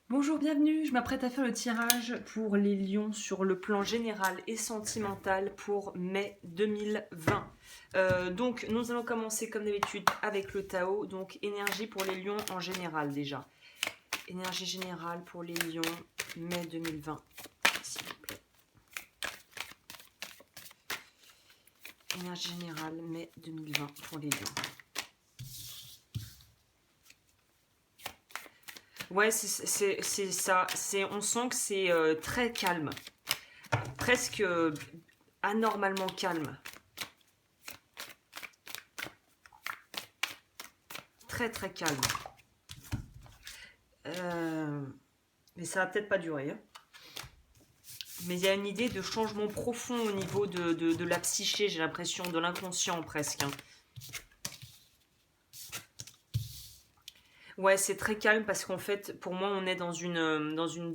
Bonjour, bienvenue. Je m'apprête à faire le tirage pour les lions sur le plan général et sentimental pour mai 2020. Donc, nous allons commencer comme d'habitude avec le Tao. Donc, énergie pour les lions en général déjà. Énergie générale pour les lions, mai 2020, s'il vous plaît. Énergie générale, mai 2020 pour les lions. Ouais, c'est ça. On sent que c'est très calme. Presque anormalement calme. Très très calme. Mais ça va peut-être pas durer, hein. Mais il y a une idée de changement profond au niveau de la psyché, j'ai l'impression, de l'inconscient presque, hein. Ouais, c'est très calme parce qu'en fait, pour moi, on est dans une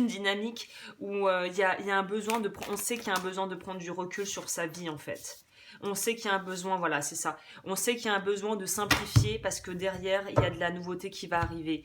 dynamique où il y a un besoin on sait qu'il y a un besoin de prendre du recul sur sa vie en fait. On sait qu'il y a un besoin, voilà, c'est ça. On sait qu'il y a un besoin de simplifier parce que derrière, il y a de la nouveauté qui va arriver.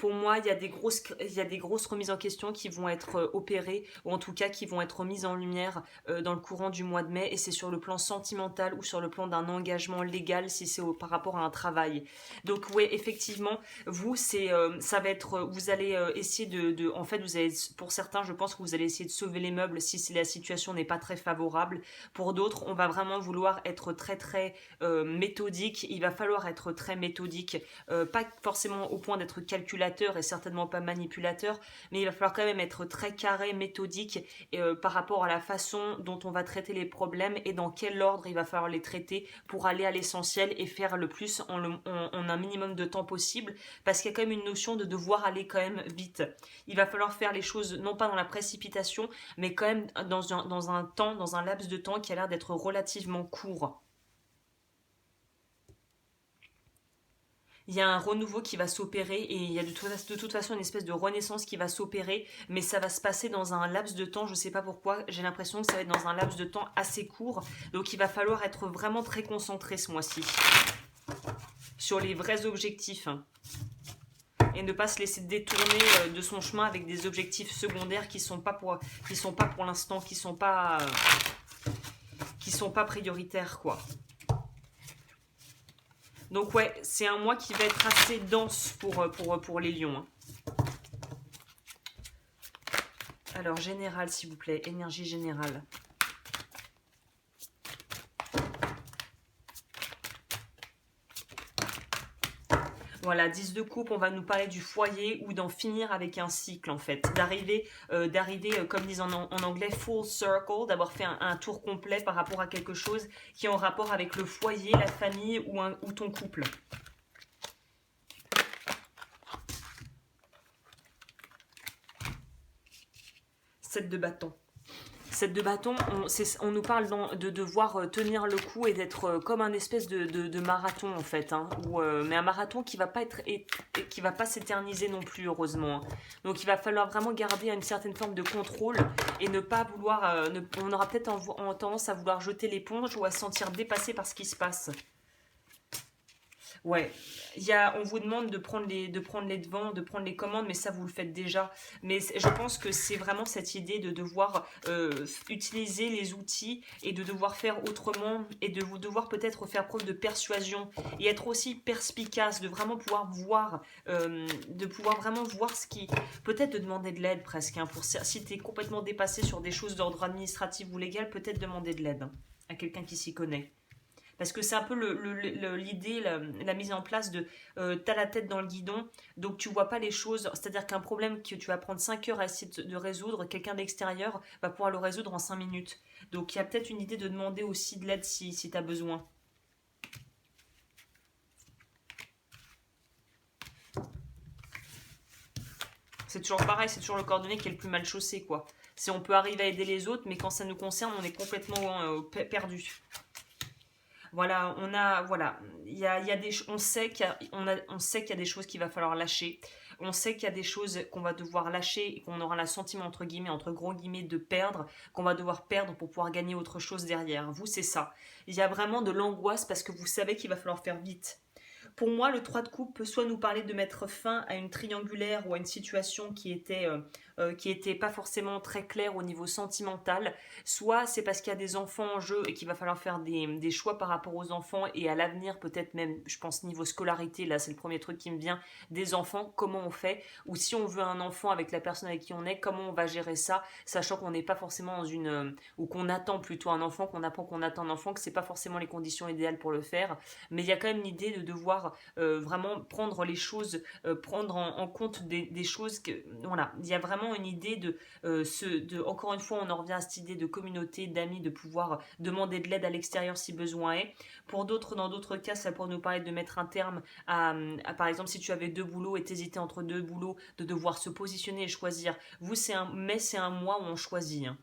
Pour moi, il y a des grosses remises en question qui vont être opérées, ou en tout cas qui vont être mises en lumière dans le courant du mois de mai, et c'est sur le plan sentimental ou sur le plan d'un engagement légal si c'est par rapport à un travail. Donc oui, effectivement, vous, ça va être, vous allez essayer en fait, vous allez, pour certains, je pense que vous allez essayer de sauver les meubles si la situation n'est pas très favorable. Pour d'autres, on va vraiment vouloir être très très méthodique. Il va falloir être très méthodique, pas forcément au point d'être calculateur et certainement pas manipulateur, mais il va falloir quand même être très carré, méthodique par rapport à la façon dont on va traiter les problèmes et dans quel ordre il va falloir les traiter pour aller à l'essentiel et faire le plus en un minimum de temps possible, parce qu'il y a quand même une notion de devoir aller quand même vite. Il va falloir faire les choses non pas dans la précipitation, mais quand même dans un laps de temps qui a l'air d'être relativement court. Il y a un renouveau qui va s'opérer et il y a de toute façon une espèce de renaissance qui va s'opérer, mais ça va se passer dans un laps de temps, je sais pas pourquoi, j'ai l'impression que ça va être dans un laps de temps assez court, donc il va falloir être vraiment très concentré ce mois-ci sur les vrais objectifs, hein, et ne pas se laisser détourner de son chemin avec des objectifs secondaires qui sont pas pour l'instant, qui sont pas prioritaires quoi. Donc ouais, c'est un mois qui va être assez dense pour les lions, hein. Alors, général, s'il vous plaît. Énergie générale. Voilà, 10 de coupe, on va nous parler du foyer ou d'en finir avec un cycle, en fait. D'arriver comme disent en anglais, full circle, d'avoir fait un tour complet par rapport à quelque chose qui est en rapport avec le foyer, la famille ou ton couple. 7 de bâton. 7 de bâton, on nous parle de devoir tenir le coup et d'être comme un espèce de marathon en fait, hein, mais un marathon qui va pas qui va pas s'éterniser non plus heureusement, hein. Donc il va falloir vraiment garder une certaine forme de contrôle et ne pas vouloir, on aura peut-être en tendance à vouloir jeter l'éponge ou à se sentir dépassé par ce qui se passe. Ouais, on vous demande de prendre les devants, de prendre les commandes, mais ça vous le faites déjà. Mais je pense que c'est vraiment cette idée de devoir utiliser les outils et de devoir faire autrement et de vous devoir peut-être faire preuve de persuasion et être aussi perspicace, de pouvoir vraiment voir ce qui, peut-être de demander de l'aide presque, hein, si tu es complètement dépassé sur des choses d'ordre administratif ou légal, peut-être demander de l'aide, hein, à quelqu'un qui s'y connaît. Parce que c'est un peu l'idée, la mise en place de t'as la tête dans le guidon, donc tu vois pas les choses. C'est-à-dire qu'un problème que tu vas prendre 5 heures à essayer de résoudre, quelqu'un d'extérieur va pouvoir le résoudre en 5 minutes. Donc il y a peut-être une idée de demander aussi de l'aide si tu as besoin. C'est toujours pareil, c'est toujours le cordonnier qui est le plus mal chaussé, quoi. C'est on peut arriver à aider les autres, mais quand ça nous concerne, on est complètement perdu. Voilà, il y a on sait on sait qu'il y a des choses qu'il va falloir lâcher. On sait qu'il y a des choses qu'on va devoir lâcher et qu'on aura le sentiment entre gros guillemets de perdre, qu'on va devoir perdre pour pouvoir gagner autre chose derrière. Vous, c'est ça. Il y a vraiment de l'angoisse parce que vous savez qu'il va falloir faire vite. Pour moi, le 3 de coupe peut soit nous parler de mettre fin à une triangulaire ou à une situation qui était pas forcément très claire au niveau sentimental, soit c'est parce qu'il y a des enfants en jeu et qu'il va falloir faire des choix par rapport aux enfants et à l'avenir, peut-être même, je pense, niveau scolarité, là c'est le premier truc qui me vient, des enfants, comment on fait, ou si on veut un enfant avec la personne avec qui on est, comment on va gérer ça, sachant qu'on n'est pas forcément dans ou qu'on attend plutôt un enfant, qu'on apprend qu'on attend un enfant, que c'est pas forcément les conditions idéales pour le faire, mais il y a quand même l'idée de devoir vraiment prendre les choses, prendre en compte des choses que, voilà, il y a vraiment une idée encore une fois, on en revient à cette idée de communauté, d'amis, de pouvoir demander de l'aide à l'extérieur si besoin est. Pour d'autres, dans d'autres cas, ça pourrait nous parler de mettre un terme par exemple, si tu avais deux boulots et t'hésitais entre deux boulots, de devoir se positionner et choisir. Mais c'est un mois où on choisit, hein.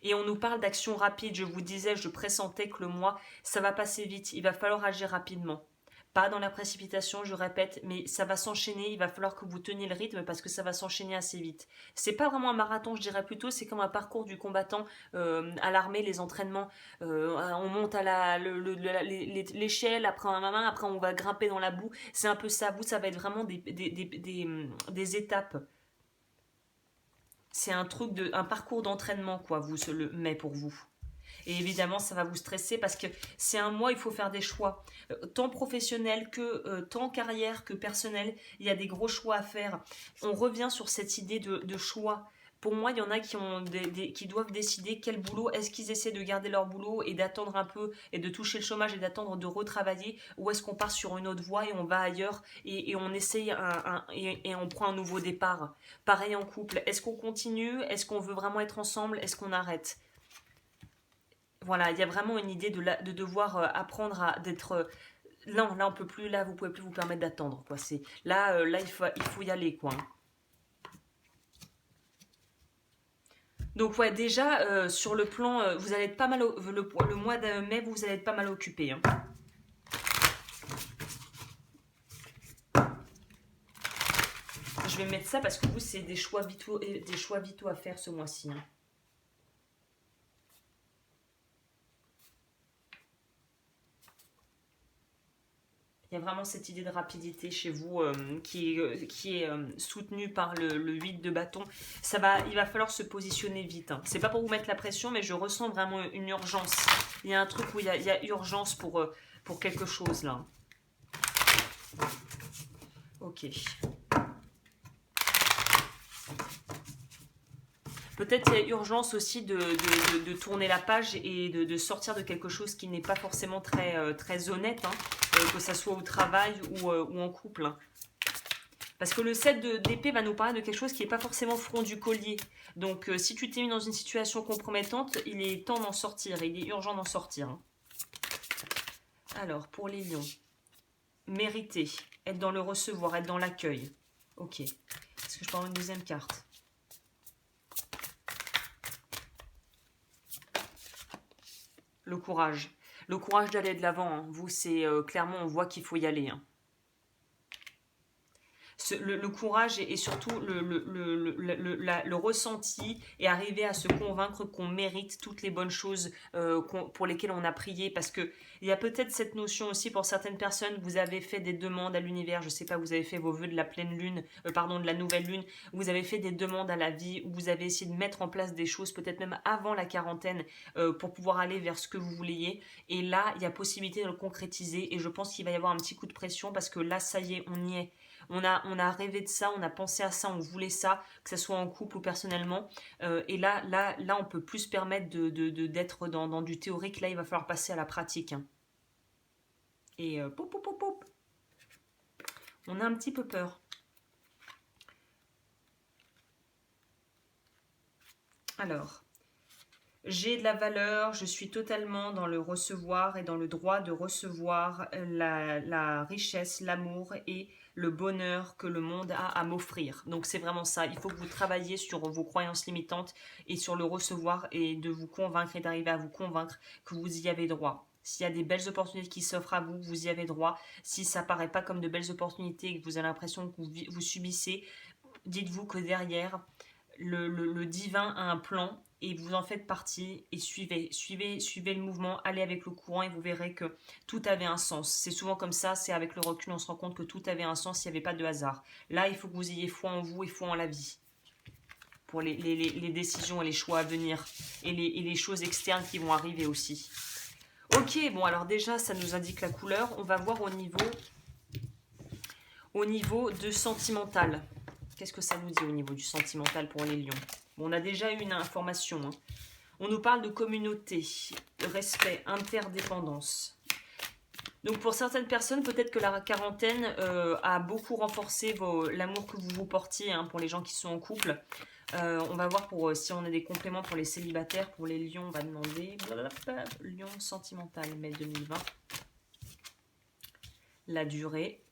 Et on nous parle d'action rapide. Je vous disais, je pressentais que le mois, ça va passer vite. Il va falloir agir rapidement. Pas dans la précipitation, je répète, mais ça va s'enchaîner. Il va falloir que vous teniez le rythme parce que ça va s'enchaîner assez vite. C'est pas vraiment un marathon, je dirais plutôt, c'est comme un parcours du combattant à l'armée, les entraînements. On monte à l'échelle, après après on va grimper dans la boue. C'est un peu ça. Vous, ça va être vraiment des étapes. C'est un parcours d'entraînement, quoi, vous se le met pour vous. Et évidemment, ça va vous stresser parce que c'est un mois, il faut faire des choix. Tant professionnel que tant carrière que personnel, il y a des gros choix à faire. On revient sur cette idée de choix. Pour moi, il y en a qui doivent décider quel boulot, est-ce qu'ils essaient de garder leur boulot et d'attendre un peu et de toucher le chômage et d'attendre de retravailler, ou est-ce qu'on part sur une autre voie et on va ailleurs et on essaye et on prend un nouveau départ. Pareil en couple, est-ce qu'on continue, est-ce qu'on veut vraiment être ensemble, est-ce qu'on arrête? Voilà, il y a vraiment une idée de devoir apprendre à d'être là on peut plus, là vous pouvez plus vous permettre d'attendre, quoi. C'est là il faut y aller, quoi, hein. Donc ouais, déjà sur le plan, vous allez être pas mal le mois de mai, vous allez être pas mal occupé, hein. Je vais mettre ça parce que vous c'est des choix vitaux à faire ce mois-ci, hein. Il y a vraiment cette idée de rapidité chez vous qui est soutenue par le 8 de bâton. Il va falloir se positionner vite, hein. C'est pas pour vous mettre la pression, mais je ressens vraiment une urgence. Il y a un truc où il y a urgence pour quelque chose là. Ok. Peut-être il y a urgence aussi de tourner la page et de sortir de quelque chose qui n'est pas forcément très honnête, hein, que ça soit au travail ou en couple, hein. Parce que le 7 d'épée va nous parler de quelque chose qui n'est pas forcément front du collier. Donc si tu t'es mis dans une situation compromettante, il est temps d'en sortir, il est urgent d'en sortir, hein. Alors, pour les lions, mériter, être dans le recevoir, être dans l'accueil. Ok. Est-ce que je peux avoir une deuxième carte? Le courage. Le courage d'aller de l'avant, hein. Vous, c'est clairement, on voit qu'il faut y aller, hein. Le courage et surtout le ressenti et arriver à se convaincre qu'on mérite toutes les bonnes choses pour lesquelles on a prié, parce que il y a peut-être cette notion aussi pour certaines personnes. Vous avez fait des demandes à l'univers, je sais pas, vous avez fait vos vœux de la pleine lune, de la nouvelle lune, vous avez fait des demandes à la vie, vous avez essayé de mettre en place des choses peut-être même avant la quarantaine pour pouvoir aller vers ce que vous vouliez, et là il y a possibilité de le concrétiser, et je pense qu'il va y avoir un petit coup de pression parce que là ça y est, on y est. On a rêvé de ça, on a pensé à ça, on voulait ça, que ce soit en couple ou personnellement. Et là, on peut plus se permettre d'être dans du théorique. Là, il va falloir passer à la pratique, hein. Et pop, pop, pop, pop. On a un petit peu peur. Alors, j'ai de la valeur, je suis totalement dans le recevoir et dans le droit de recevoir la richesse, l'amour et le bonheur que le monde a à m'offrir. Donc c'est vraiment ça, il faut que vous travailliez sur vos croyances limitantes et sur le recevoir, et de vous convaincre et d'arriver à vous convaincre que vous y avez droit. S'il y a des belles opportunités qui s'offrent à vous, vous y avez droit. Si ça paraît pas comme de belles opportunités et que vous avez l'impression que vous subissez, dites-vous que derrière, le divin a un plan et vous en faites partie et suivez le mouvement, allez avec le courant et vous verrez que tout avait un sens. C'est souvent comme ça, c'est avec le recul, on se rend compte que tout avait un sens, il n'y avait pas de hasard. Là, il faut que vous ayez foi en vous et foi en la vie pour les décisions et les choix à venir et les choses externes qui vont arriver aussi. Ok, bon alors déjà ça nous indique la couleur, on va voir au niveau de sentimental. Qu'est-ce que ça nous dit au niveau du sentimental pour les lions? Bon, on a déjà eu une information, hein. On nous parle de communauté, de respect, interdépendance. Donc pour certaines personnes, peut-être que la quarantaine a beaucoup renforcé l'amour que vous vous portiez, hein, pour les gens qui sont en couple. On va voir pour si on a des compléments pour les célibataires. Pour les lions, on va demander lion sentimental, mai 2020. La durée.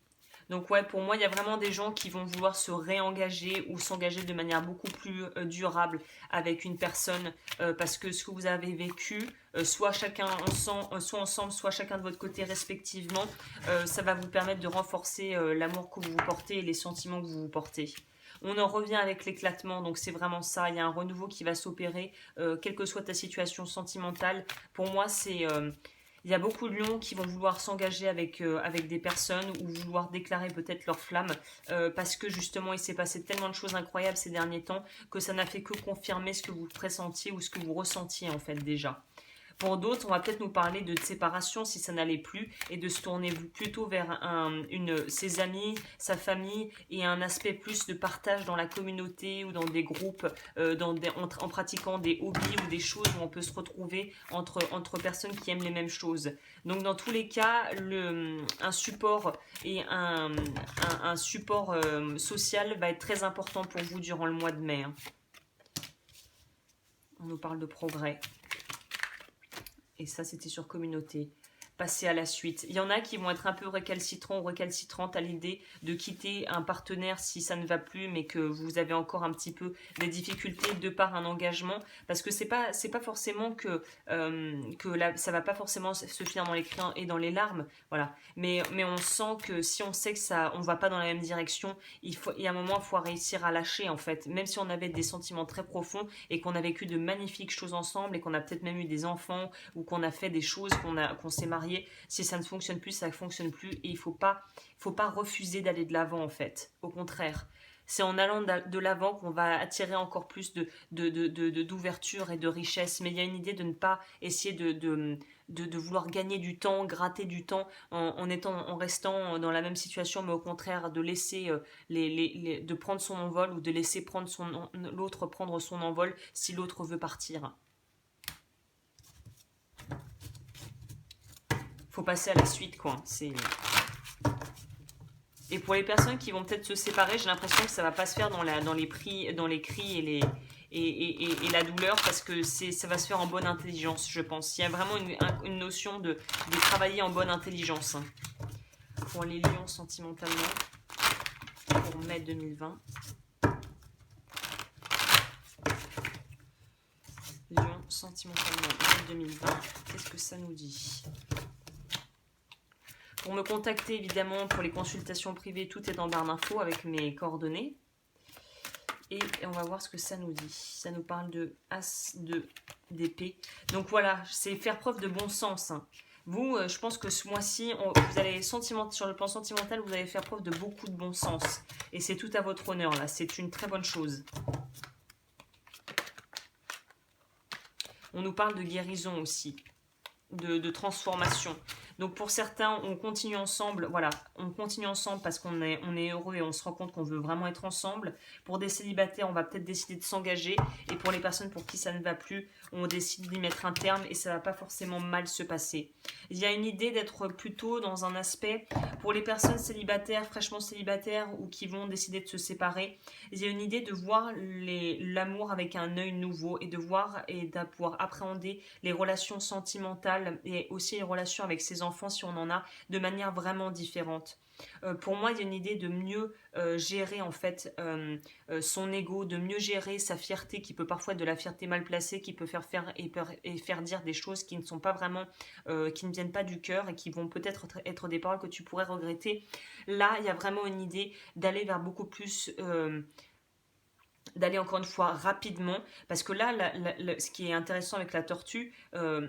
Donc ouais, pour moi, il y a vraiment des gens qui vont vouloir se réengager ou s'engager de manière beaucoup plus durable avec une personne parce que ce que vous avez vécu, soit chacun soit ensemble, soit chacun de votre côté respectivement, ça va vous permettre de renforcer l'amour que vous vous portez et les sentiments que vous vous portez. On en revient avec l'éclatement, donc c'est vraiment ça, il y a un renouveau qui va s'opérer, quelle que soit ta situation sentimentale. Pour moi, c'est... il y a beaucoup de lions qui vont vouloir s'engager avec des personnes ou vouloir déclarer peut-être leur flamme parce que justement il s'est passé tellement de choses incroyables ces derniers temps que ça n'a fait que confirmer ce que vous pressentiez ou ce que vous ressentiez en fait déjà. Pour d'autres, on va peut-être nous parler de séparation si ça n'allait plus et de se tourner plutôt vers ses amis, sa famille et un aspect plus de partage dans la communauté ou dans des groupes, en pratiquant des hobbies ou des choses où on peut se retrouver entre personnes qui aiment les mêmes choses. Donc dans tous les cas, un support et un support social va être très important pour vous durant le mois de mai, hein. On nous parle de progrès. Et ça, c'était sur communauté. Passer à la suite. Il y en a qui vont être un peu récalcitrants ou récalcitrantes à l'idée de quitter un partenaire si ça ne va plus, mais que vous avez encore un petit peu des difficultés de par un engagement. Parce que c'est pas forcément que ça va pas forcément se finir dans les cris et dans les larmes. Voilà. Mais on sent que si on sait que ça, on va pas dans la même direction, il y a un moment, il faut réussir à lâcher en fait. Même si on avait des sentiments très profonds et qu'on a vécu de magnifiques choses ensemble et qu'on a peut-être même eu des enfants ou qu'on a fait des choses, qu'on s'est marié. Si ça ne fonctionne plus, ça ne fonctionne plus et il faut pas refuser d'aller de l'avant en fait. Au contraire, c'est en allant de l'avant qu'on va attirer encore plus d'ouverture et de richesse. Mais il y a une idée de ne pas essayer de vouloir gagner du temps, gratter du temps en restant dans la même situation, mais au contraire de laisser de prendre son envol ou de laisser l'autre prendre son envol si l'autre veut partir. Faut passer à la suite, quoi. Et pour les personnes qui vont peut-être se séparer, j'ai l'impression que ça va pas se faire dans les cris et la douleur parce que ça va se faire en bonne intelligence, je pense. Il y a vraiment une notion de travailler en bonne intelligence. Pour les lions sentimentalement, pour mai 2020. Lions sentimentalement, mai 2020. Qu'est-ce que ça nous dit ? Pour me contacter, évidemment, pour les consultations privées, tout est dans barre d'infos avec mes coordonnées. Et on va voir ce que ça nous dit. Ça nous parle de As d'épée. Donc voilà, c'est faire preuve de bon sens, hein. Vous, je pense que ce mois-ci, vous allez sur le plan sentimental, vous allez faire preuve de beaucoup de bon sens. Et c'est tout à votre honneur, là. C'est une très bonne chose. On nous parle de guérison aussi, de transformation. Donc pour certains, on continue ensemble, voilà, on continue ensemble parce qu'on est heureux et on se rend compte qu'on veut vraiment être ensemble. Pour des célibataires, on va peut-être décider de s'engager. Et pour les personnes pour qui ça ne va plus, on décide d'y mettre un terme et ça ne va pas forcément mal se passer. Il y a une idée d'être plutôt dans un aspect, pour les personnes célibataires, fraîchement célibataires ou qui vont décider de se séparer, il y a une idée de voir l'amour avec un œil nouveau et de voir et de pouvoir appréhender les relations sentimentales et aussi les relations avec ses enfants si on en a de manière vraiment différente. Pour moi, il y a une idée de mieux gérer en fait son ego, de mieux gérer sa fierté qui peut parfois être de la fierté mal placée, qui peut faire dire des choses qui ne sont pas vraiment, qui ne viennent pas du cœur et qui vont peut-être être des paroles que tu pourrais regretter. Là, il y a vraiment une idée d'aller vers beaucoup plus d'aller encore une fois rapidement, parce que là, ce qui est intéressant avec la tortue,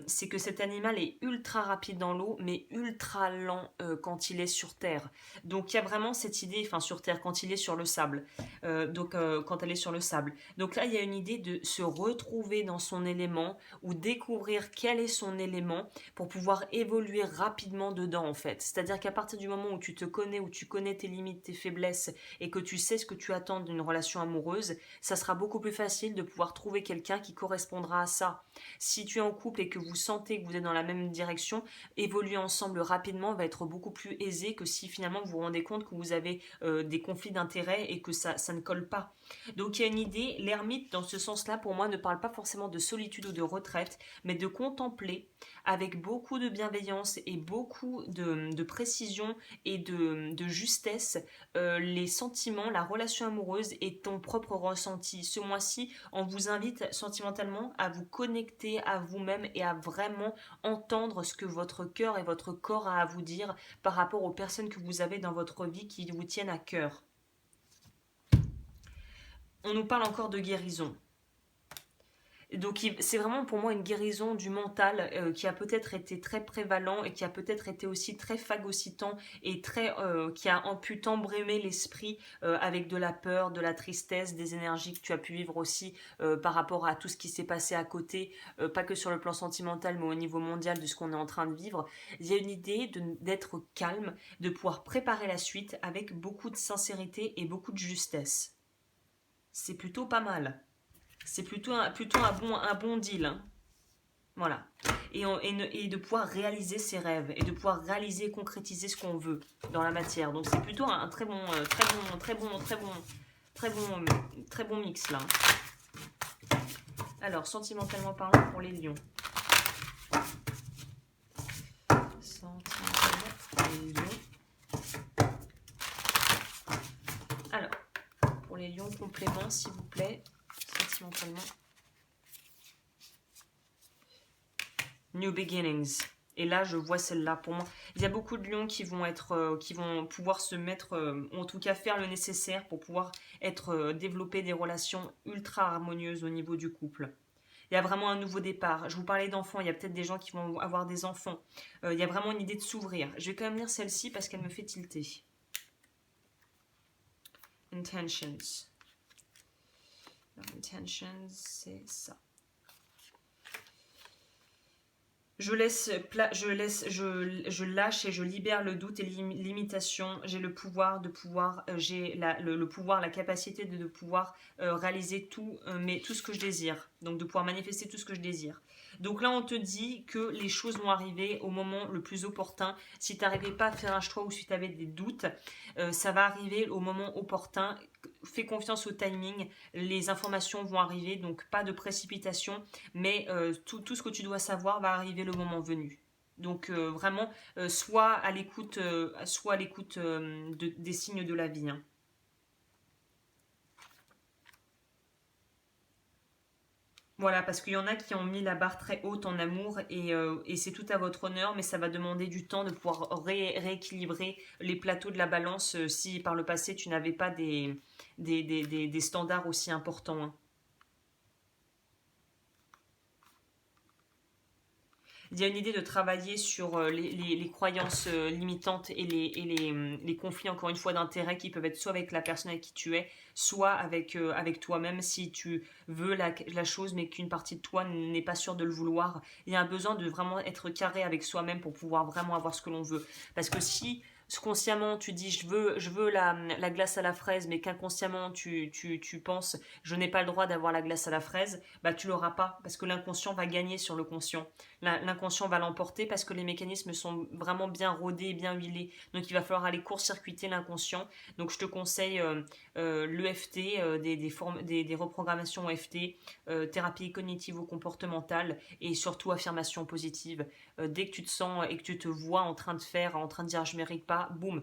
c'est que cet animal est ultra rapide dans l'eau, mais ultra lent quand il est sur terre. Donc il y a vraiment cette idée, enfin sur terre, quand il est sur le sable, quand elle est sur le sable. Donc là, il y a une idée de se retrouver dans son élément, ou découvrir quel est son élément, pour pouvoir évoluer rapidement dedans en fait. C'est-à-dire qu'à partir du moment où tu te connais, où tu connais tes limites, tes faiblesses, et que tu sais ce que tu attends d'une relation amoureuse, ça sera beaucoup plus facile de pouvoir trouver quelqu'un qui correspondra à ça. Si tu es en couple et que vous sentez que vous êtes dans la même direction, évoluer ensemble rapidement va être beaucoup plus aisé que si finalement vous vous rendez compte que vous avez des conflits d'intérêts et que ça ne colle pas. Donc il y a une idée, l'ermite dans ce sens-là pour moi ne parle pas forcément de solitude ou de retraite, mais de contempler avec beaucoup de bienveillance et beaucoup de précision et de justesse les sentiments, la relation amoureuse et ton propre ressenti. Ce mois-ci, on vous invite sentimentalement à vous connecter à vous-même et à vraiment entendre ce que votre cœur et votre corps a à vous dire par rapport aux personnes que vous avez dans votre vie qui vous tiennent à cœur. On nous parle encore de guérison. Donc c'est vraiment pour moi une guérison du mental qui a peut-être été très prévalent et qui a peut-être été aussi très phagocytant et qui a pu t'embrimer l'esprit avec de la peur, de la tristesse, des énergies que tu as pu vivre aussi par rapport à tout ce qui s'est passé à côté, pas que sur le plan sentimental mais au niveau mondial de ce qu'on est en train de vivre. Il y a une idée d'être calme, de pouvoir préparer la suite avec beaucoup de sincérité et beaucoup de justesse. C'est plutôt pas mal. C'est plutôt un bon deal. Hein. Voilà. Et de pouvoir réaliser ses rêves et de pouvoir réaliser et concrétiser ce qu'on veut dans la matière. Donc c'est plutôt un très bon mix là. Alors, sentimentalement parlant pour les lions. Sentimentalement pour les lions. Alors, pour les lions, complément s'il vous plaît. Sentimentalement. New beginnings. Et là, je vois celle-là pour moi. Il y a beaucoup de lions qui vont pouvoir se mettre, en tout cas faire le nécessaire pour pouvoir développer des relations ultra harmonieuses au niveau du couple. Il y a vraiment un nouveau départ. Je vous parlais d'enfants, il y a peut-être des gens qui vont avoir des enfants. Il y a vraiment une idée de s'ouvrir. Je vais quand même lire celle-ci parce qu'elle me fait tilter. Intentions. Intentions, c'est ça. Je lâche et je libère le doute et l'imitation. J'ai le pouvoir j'ai le pouvoir, la capacité de pouvoir réaliser tout ce que je désire. Donc de pouvoir manifester tout ce que je désire. Donc là, on te dit que les choses vont arriver au moment le plus opportun. Si tu n'arrivais pas à faire un choix ou si tu avais des doutes, ça va arriver au moment opportun. Fais confiance au timing. Les informations vont arriver, donc pas de précipitation. Mais tout ce que tu dois savoir va arriver le moment venu. Donc vraiment, soit à l'écoute des signes de la vie. Hein. Voilà, parce qu'il y en a qui ont mis la barre très haute en amour et c'est tout à votre honneur, mais ça va demander du temps de pouvoir rééquilibrer les plateaux de la balance si par le passé tu n'avais pas des standards aussi importants. Hein. Il y a une idée de travailler sur les croyances limitantes et les conflits, encore une fois, d'intérêt qui peuvent être soit avec la personne avec qui tu es, soit avec toi-même si tu veux la chose mais qu'une partie de toi n'est pas sûre de le vouloir. Il y a un besoin de vraiment être carré avec soi-même pour pouvoir vraiment avoir ce que l'on veut. Parce que si consciemment tu dis je veux la glace à la fraise mais qu'inconsciemment tu penses je n'ai pas le droit d'avoir la glace à la fraise, bah tu l'auras pas parce que l'inconscient va gagner sur le conscient. L'inconscient va l'emporter parce que les mécanismes sont vraiment bien rodés et bien huilés. Donc il va falloir aller court-circuiter l'inconscient. Donc je te conseille l'EFT, des reprogrammations EFT, thérapie cognitivo-comportementale et surtout affirmation positive. Dès que tu te sens et que tu te vois en train de dire je mérite pas, boum,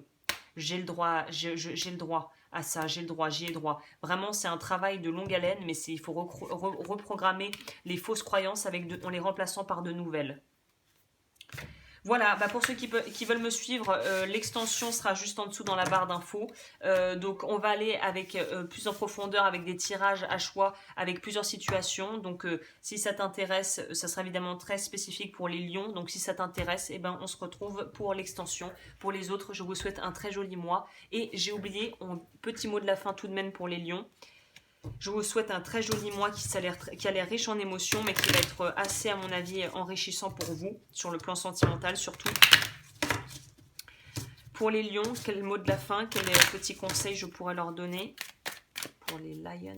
j'ai le droit, j'ai le droit à ça, j'ai le droit, j'y ai droit. Vraiment, c'est un travail de longue haleine, mais il faut reprogrammer les fausses croyances en les remplaçant par de nouvelles. Voilà, bah pour ceux qui veulent me suivre, l'extension sera juste en dessous dans la barre d'infos. Donc on va aller avec plus en profondeur, avec des tirages à choix, avec plusieurs situations. Donc si ça t'intéresse, ça sera évidemment très spécifique pour les lions. Donc si ça t'intéresse, eh ben, on se retrouve pour l'extension. Pour les autres, je vous souhaite un très joli mois. Et j'ai oublié, petit mot de la fin tout de même pour les lions. Je vous souhaite un très joli mois qui a l'air riche en émotions, mais qui va être assez, à mon avis, enrichissant pour vous, sur le plan sentimental surtout. Pour les lions, quel mot de la fin, quel petit conseil je pourrais leur donner? Pour les lions.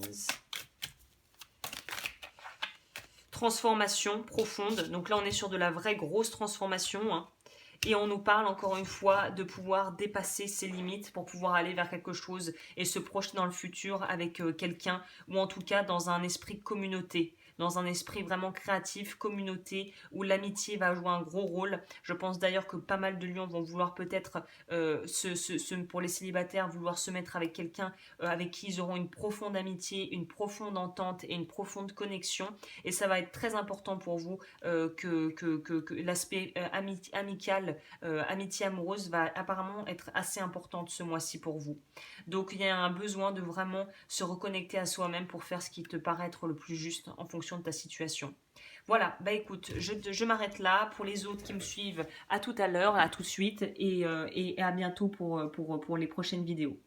Transformation profonde. Donc là, on est sur de la vraie grosse transformation, hein. Et on nous parle encore une fois de pouvoir dépasser ses limites pour pouvoir aller vers quelque chose et se projeter dans le futur avec quelqu'un, ou en tout cas dans un esprit communauté, dans un esprit vraiment créatif, communauté, où l'amitié va jouer un gros rôle. Je pense d'ailleurs que pas mal de lions vont vouloir peut-être, pour les célibataires, vouloir se mettre avec quelqu'un avec qui ils auront une profonde amitié, une profonde entente et une profonde connexion. Et ça va être très important pour vous que l'aspect amical, amitié amoureuse va apparemment être assez importante ce mois-ci pour vous. Donc il y a un besoin de vraiment se reconnecter à soi-même pour faire ce qui te paraît être le plus juste en fonction de ta situation. Voilà, bah écoute, je m'arrête là. Pour les autres qui me suivent, à tout à l'heure, à tout de suite et à bientôt pour les prochaines vidéos.